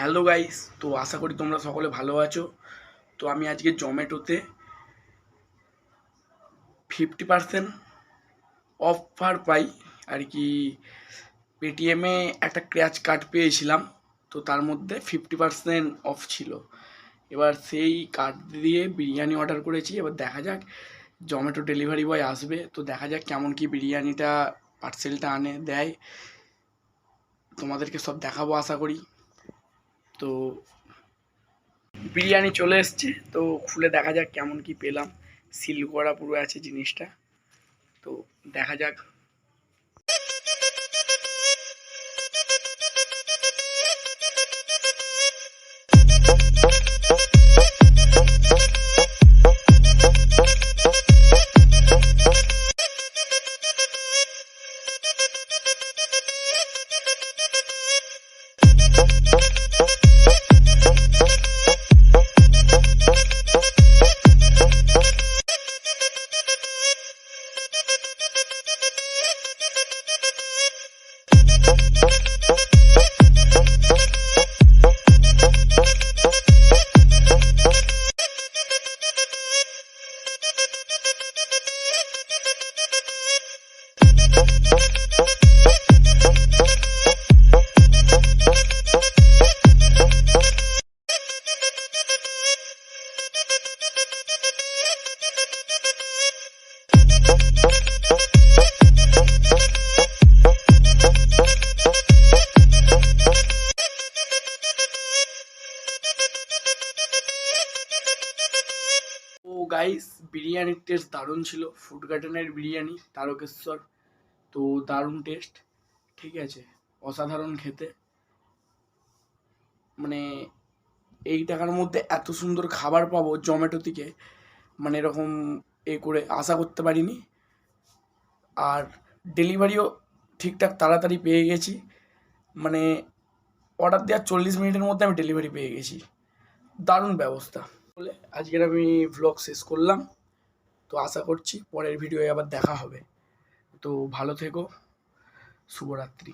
Hello guys, তো আশা করি তোমরা সকলে ভালো আছো। তো আমি আজকে জোম্যাটোতে 50% অফার পাই আর কি। পেটিএমে একটা ক্র্যাচ কার্ড পেয়েছিলাম, তো তার মধ্যে 50% অফ ছিল। এবার সেই কার্ড দিয়ে বিরিয়ানি অর্ডার করেছি। এবার দেখা যাক, জোম্যাটো ডেলিভারি বয় আসবে, তো দেখা যাক কেমন কি বিরিয়ানিটা পার্সেলটা আনে দেয়। তোমাদেরকে সব দেখাবো আশা করি। তো বিরিয়ানি চলে এসছে, তো খুলে দেখা যাক কেমন কি পেলাম। সিল করা পুরো আছে জিনিসটা, তো দেখা যাক। ও গাইস, বিরিয়ানির টেস্ট দারুণ ছিল। ফুড গার্ডেনের বিরিয়ানি তারকেশ্বর, তো দারুণ টেস্ট। ঠিক আছে, অসাধারণ খেতে। মানে এই টাকার মধ্যে এত সুন্দর খাবার পাবো জোম্যাটো থেকে, মানে এরকম করে আশা করতে পারিনি। আর ডেলিভারিও ঠিকঠাক তাড়াতাড়ি পেয়ে গেছি। মানে অর্ডার দেওয়ার 40 মিনিটের মধ্যে আমি ডেলিভারি পেয়ে গেছি। দারুণ ব্যবস্থা বলে আজকের আমি ভ্লগ শেষ করলাম। তো আশা করছি পরের ভিডিওয়ে আবার দেখা হবে। তো ভালো থেকো, শুভরাত্রি।